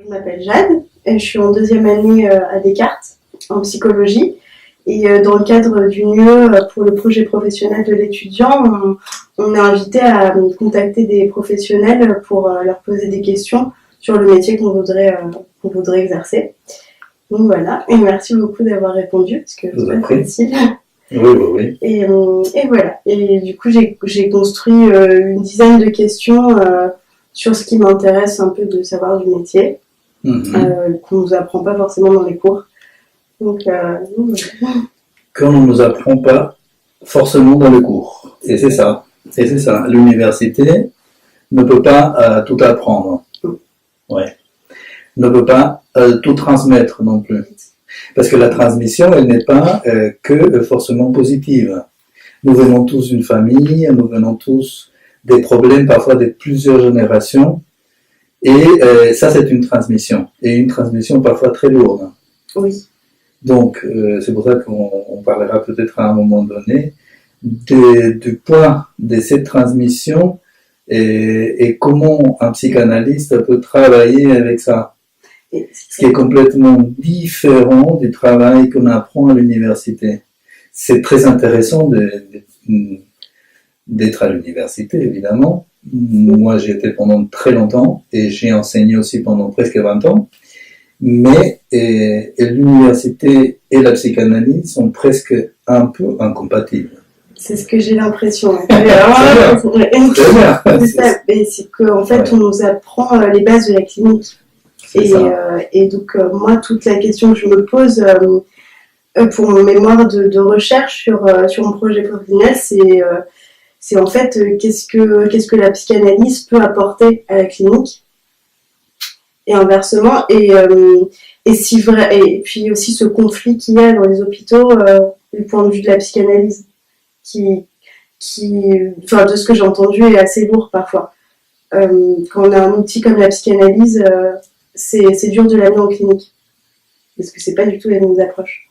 Je m'appelle Jade, je suis en deuxième année à Descartes, en psychologie. Et dans le cadre du NUE pour le projet professionnel de l'étudiant, on est invité à contacter des professionnels pour leur poser des questions sur le métier qu'on voudrait exercer. Donc voilà, et merci beaucoup d'avoir répondu, parce que c'est pas facile. Oui. Et voilà, et du coup j'ai construit une dizaine de questions sur ce qui m'intéresse un peu de savoir du métier, qu'on nous apprend pas forcément dans les cours. Donc, qu'on ne nous apprend pas forcément dans le cours. Et c'est ça. L'université ne peut pas tout apprendre. Ouais. Ne peut pas tout transmettre non plus. Parce que la transmission, elle n'est pas que forcément positive. Nous venons tous d'une famille, nous venons tous des problèmes parfois de plusieurs générations. Et ça, c'est une transmission. Et une transmission parfois très lourde. Oui. Donc, c'est pour ça qu'on parlera peut-être à un moment donné du poids de cette transmission et comment un psychanalyste peut travailler avec ça. Ce qui est complètement différent du travail qu'on apprend à l'université. C'est très intéressant d'être à l'université, évidemment. Moi, j'y étais pendant très longtemps et j'ai enseigné aussi pendant presque 20 ans. Mais l'université et la psychanalyse sont presque un peu incompatibles. C'est ce que j'ai l'impression. C'est qu'en fait, on nous apprend les bases de la clinique. Et donc, moi, toute la question que je me pose pour mon mémoire de recherche sur mon projet professionnel, c'est en fait qu'est-ce que la psychanalyse peut apporter à la clinique, et inversement, et puis aussi ce conflit qu'il y a dans les hôpitaux du point de vue de la psychanalyse, qui enfin, de ce que j'ai entendu, est assez lourd parfois. Quand on a un outil comme la psychanalyse, c'est dur de l'amener en clinique, parce que c'est pas du tout la même approche.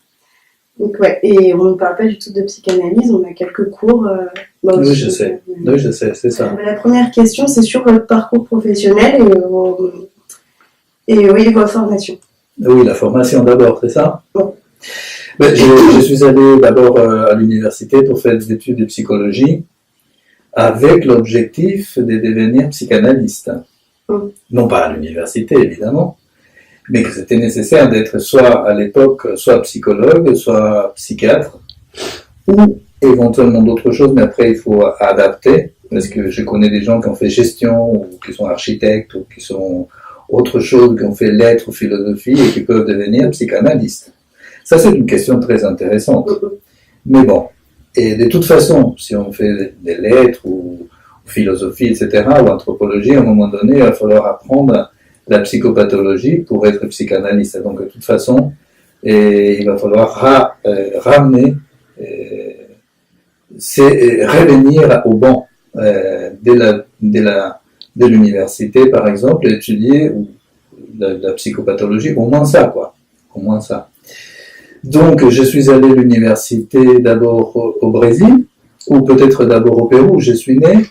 Donc ouais, et on ne parle pas du tout de psychanalyse, on a quelques cours. Oui, je sais, c'est ça. La première question, c'est sur votre parcours professionnel et oui, votre formation. Oui, la formation d'abord, c'est ça? Bon. Ben, je suis allé d'abord à l'université pour faire des études de psychologie avec l'objectif de devenir psychanalyste. Non pas à l'université, évidemment, mais que c'était nécessaire d'être soit à l'époque, soit psychologue, soit psychiatre, ou éventuellement d'autres choses, mais après il faut adapter, parce que je connais des gens qui ont fait gestion, ou qui sont architectes, ou qui sont autre chose, qui ont fait lettres ou philosophie, et qui peuvent devenir psychanalystes. Ça, c'est une question très intéressante. Mais bon, et de toute façon, si on fait des lettres ou philosophie, etc., ou anthropologie, à un moment donné, il va falloir apprendre la psychopathologie pour être psychanalyste. Donc, de toute façon, il va falloir ramener, revenir au banc de l'université, par exemple, et étudier la psychopathologie, au moins ça, quoi. Au moins ça. Donc, je suis allé à l'université d'abord au Brésil, ou peut-être d'abord au Pérou, où je suis né.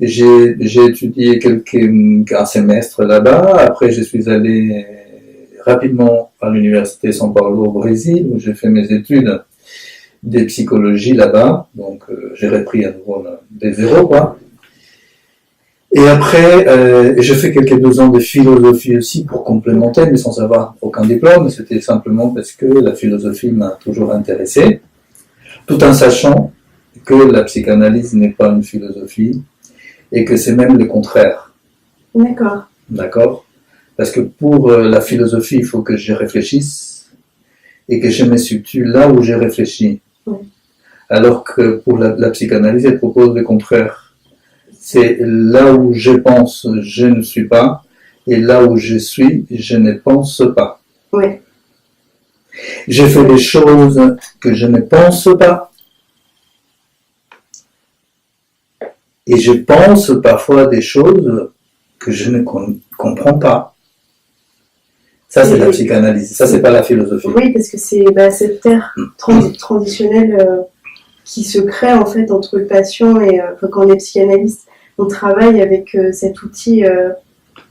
J'ai étudié un semestre là-bas. Après, je suis allé rapidement à l'université São Paulo au Brésil, où j'ai fait mes études de psychologie là-bas. Donc, j'ai repris à nouveau des zéros, quoi. Et après, j'ai fait quelques 2 ans de philosophie aussi pour complémenter, mais sans avoir aucun diplôme. C'était simplement parce que la philosophie m'a toujours intéressé, tout en sachant que la psychanalyse n'est pas une philosophie et que c'est même le contraire. D'accord. Parce que pour la philosophie, il faut que je réfléchisse et que je me situe là où j'ai réfléchi. Alors que pour la psychanalyse, elle propose le contraire. C'est là où je pense, je ne suis pas, et là où je suis, je ne pense pas. Oui. Je fais des choses que je ne pense pas, et je pense parfois des choses que je ne comprends pas. Ça, c'est la psychanalyse, ça, c'est pas la philosophie. Oui, parce que c'est cette terre transitionnelle qui se crée en fait entre le patient et quand on est psychanalyste, on travaille avec cet outil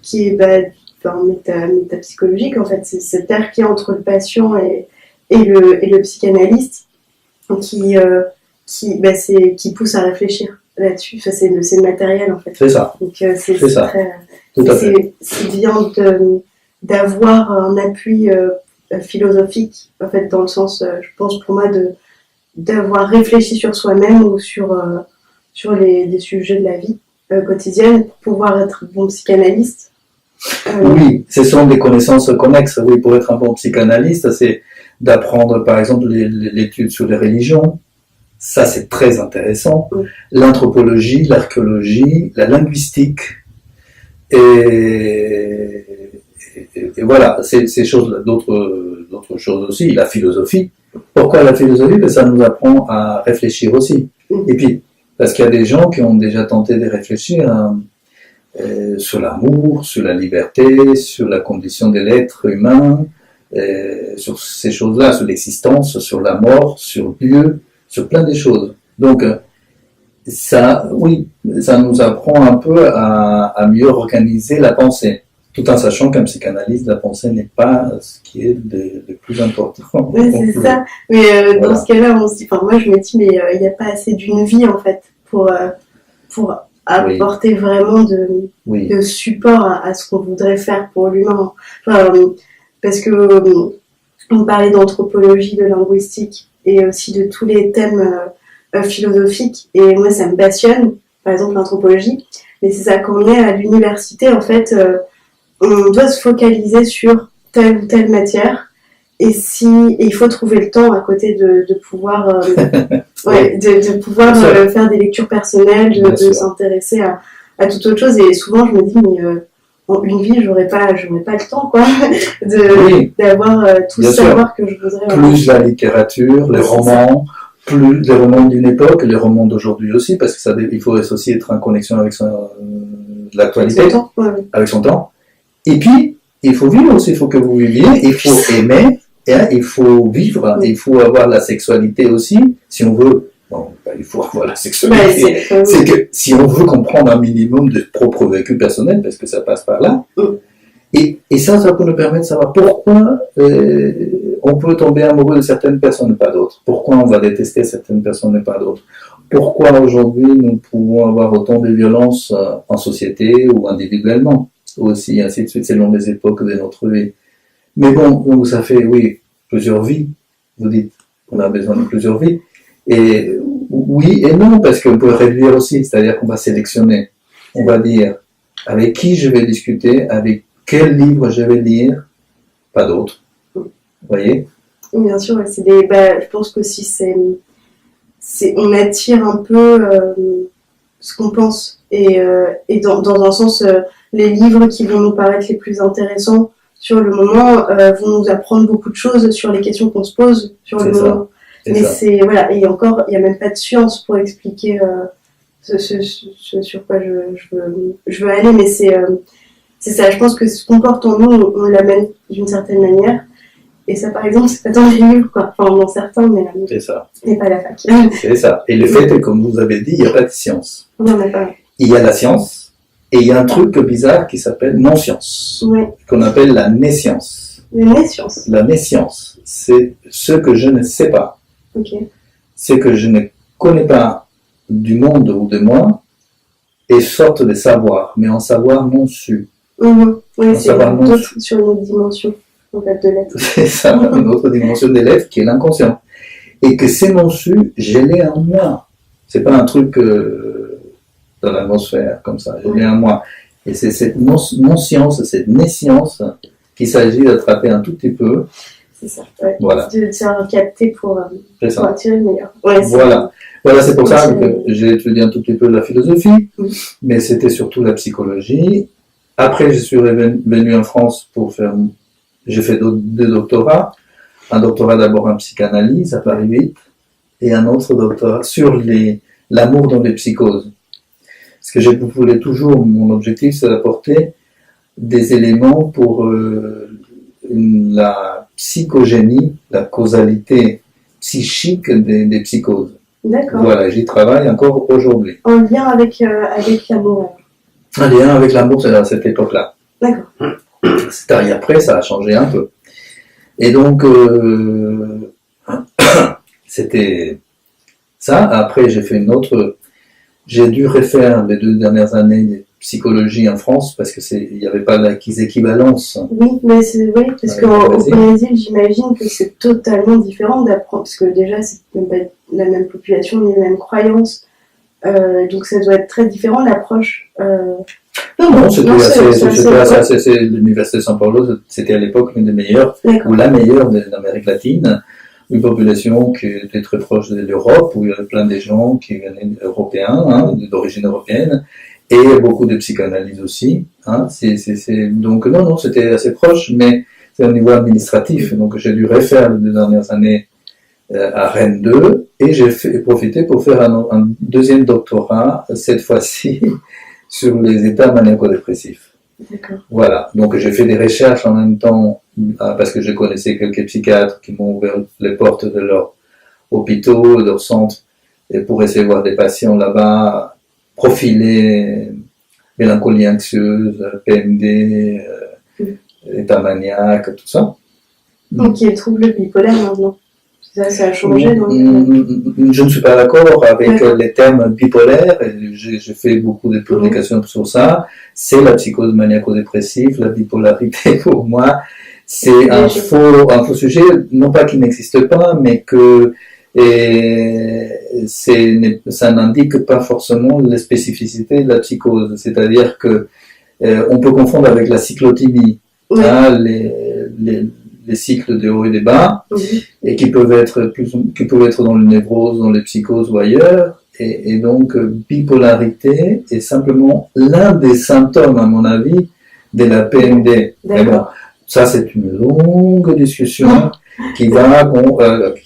qui est métapsychologique, en fait. C'est cet air qui est entre le patient et le psychanalyste qui pousse à réfléchir là-dessus. Enfin, c'est le matériel, en fait. C'est ça. Donc, c'est ça. très... Tout à fait. C'est bien d'avoir un appui philosophique, en fait, dans le sens, je pense pour moi, d'avoir réfléchi sur soi-même ou sur des sujets de la vie quotidienne pour pouvoir être bon psychanalyste. Oui, ce sont des connaissances connexes. Oui, pour être un bon psychanalyste, c'est d'apprendre, par exemple, l'étude sur les religions. Ça, c'est très intéressant. Oui. L'anthropologie, l'archéologie, la linguistique. Et voilà, ces choses-là, d'autres choses aussi. La philosophie. Pourquoi la philosophie? Parce que ça nous apprend à réfléchir aussi. Et puis, parce qu'il y a des gens qui ont déjà tenté de réfléchir sur l'amour, sur la liberté, sur la condition de l'être humain, sur ces choses-là, sur l'existence, sur la mort, sur Dieu, sur plein de choses. Donc, ça, oui, ça nous apprend un peu à mieux organiser la pensée, tout en sachant qu'un psychanalyste, la pensée n'est pas ce qui est le plus important. Oui, c'est ça. Mais dans ce cas-là, on se dit, enfin, moi je me dis, mais il n'y a pas assez d'une vie en fait pour apporter vraiment de support à ce qu'on voudrait faire pour l'humain. Enfin, parce que on parlait d'anthropologie, de linguistique et aussi de tous les thèmes philosophiques. Et moi, ça me passionne, par exemple l'anthropologie. Mais c'est ça, quand on est à l'université, en fait, on doit se focaliser sur telle ou telle matière. Et il faut trouver le temps à côté de pouvoir, de pouvoir faire des lectures personnelles, de s'intéresser à toute autre chose. Et souvent, je me dis, mais en une vie, j'aurais pas le temps, quoi, d'avoir tout le savoir que je voudrais. Plus la littérature, les romans, plus les romans d'une époque, les romans d'aujourd'hui aussi, parce que il faut aussi être en connexion avec l'actualité, avec son temps. Et puis, il faut vivre aussi, il faut que vous viviez, il faut aimer. Il faut vivre, il faut avoir la sexualité aussi, si on veut. Bon, il faut avoir la sexualité. C'est que si on veut comprendre un minimum de propre vécu personnel, parce que ça passe par là, et ça peut nous permettre de savoir pourquoi on peut tomber amoureux de certaines personnes et pas d'autres. Pourquoi on va détester certaines personnes et pas d'autres. Pourquoi aujourd'hui nous pouvons avoir autant de violences en société ou individuellement aussi, ainsi de suite, selon les époques de notre vie. Mais bon, donc ça fait, plusieurs vies, vous dites, on a besoin de plusieurs vies. Et oui et non, parce qu'on peut réduire aussi, c'est-à-dire qu'on va sélectionner. On va dire avec qui je vais discuter, avec quel livre je vais lire, pas d'autres. Vous voyez? Bien sûr, je pense qu'aussi on attire un peu ce qu'on pense. Et dans un sens, les livres qui vont nous paraître les plus intéressants sur le moment vont nous apprendre beaucoup de choses sur les questions qu'on se pose sur le moment. Mais et encore, il n'y a même pas de science pour expliquer ce sur quoi je veux aller, mais c'est ça. Je pense que ce qu'on porte en nous, on l'amène d'une certaine manière. Et ça, par exemple, c'est pas dans les livres, quoi. Enfin, dans certains, mais c'est ça. Mais pas la fac. C'est ça. Et le fait est, comme vous avez dit, il n'y a pas de science. Non, mais pas. Il y a la science. Et il y a un truc bizarre qui s'appelle non-science, qu'on appelle la nescience. La nescience, c'est ce que je ne sais pas. C'est que je ne connais pas du monde ou de moi, et sorte de savoir, mais en savoir non su. Oui, c'est sur une autre dimension en fait, de l'être. C'est ça, une autre dimension de l'être qui est l'inconscient. Et que c'est non su, je l'ai en moi. C'est pas un truc dans l'atmosphère, comme ça, je l'ai en moi. Et c'est cette non-science, cette nescience qu'il s'agit d'attraper un tout petit peu. C'est ça, voilà. De se capter pour attirer le meilleur. Voilà, c'est pour ça que j'ai étudié un tout petit peu la philosophie, mais c'était surtout la psychologie. Après, je suis revenu en France j'ai fait deux doctorats. Un doctorat d'abord en psychanalyse à Paris 8 et un autre doctorat sur l'amour dans les psychoses. Parce que je voulais toujours, mon objectif, c'est d'apporter des éléments pour la psychogénie, la causalité psychique des psychoses. D'accord. Voilà, j'y travaille encore aujourd'hui. En lien avec l'amour. Un lien avec l'amour, c'est à cette époque-là. D'accord. C'est-à-dire après, ça a changé un peu. Et donc, c'était ça. Après, j'ai fait une autre. J'ai dû refaire les 2 dernières années de psychologie en France parce que il n'y avait pas d'équivalence. Oui, mais c'est oui, parce qu'au Brésil, j'imagine que c'est totalement différent d'apprendre, parce que déjà, c'est même pas la même population, ni les mêmes croyances. Donc ça doit être très différent l'approche. Non, c'est l'université de São Paulo, c'était à l'époque l'une des meilleures, ou la meilleure d'Amérique latine, une population qui était très proche de l'Europe, où il y avait plein de gens qui venaient européens, hein, d'origine européenne, et beaucoup de psychanalyse aussi. Hein, donc non, c'était assez proche, mais c'est au niveau administratif. Donc j'ai dû refaire les 2 dernières années à Rennes 2, et j'ai profité pour faire un deuxième doctorat, cette fois-ci, sur les états maniaco-dépressifs. D'accord. Voilà, donc j'ai fait des recherches en même temps, parce que je connaissais quelques psychiatres qui m'ont ouvert les portes de leurs hôpitaux, de leurs centres, et pour essayer de voir des patients là-bas, profilés, mélancolie anxieuse, PMD, état maniaque, tout ça. Donc il y a le trouble bipolaire maintenant. Ça a changé. Donc... Je ne suis pas d'accord avec les termes bipolaires. J'ai fait beaucoup de publications sur ça. C'est la psychose maniaco-dépressive, la bipolarité pour moi. C'est un faux sujet, non pas qu'il n'existe pas, mais que ça n'indique pas forcément les spécificités de la psychose. C'est-à-dire que on peut confondre avec la cyclothymie, hein, les cycles de haut et de bas, et qui peuvent être dans le névrose, dans les psychoses ou ailleurs, et donc bipolarité est simplement l'un des symptômes, à mon avis, de la PMD. Mais bon, ça c'est une longue discussion qui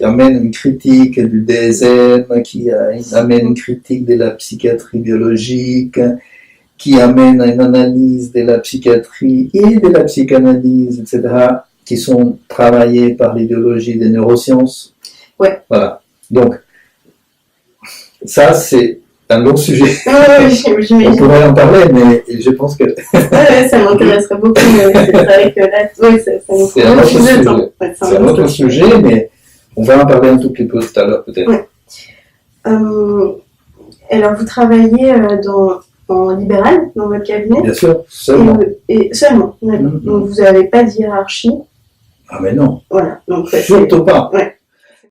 amène une critique du DSM, qui amène une critique de la psychiatrie biologique, qui amène à une analyse de la psychiatrie et de la psychanalyse, etc., qui sont travaillés par l'idéologie des neurosciences. Ouais. Voilà. Donc, ça, c'est un long sujet. On pourrait en parler, mais je pense que... ça m'intéresserait beaucoup, mais c'est vrai que là, c'est un autre sujet. C'est un autre sujet, mais on va en parler un tout petit peu tout à l'heure, peut-être. Ouais. Alors, vous travaillez en libéral dans votre cabinet? Bien sûr, seulement. Et seulement, d'accord. Donc, vous n'avez pas de hiérarchie? Ah mais non, voilà. Donc, surtout pas. Ouais.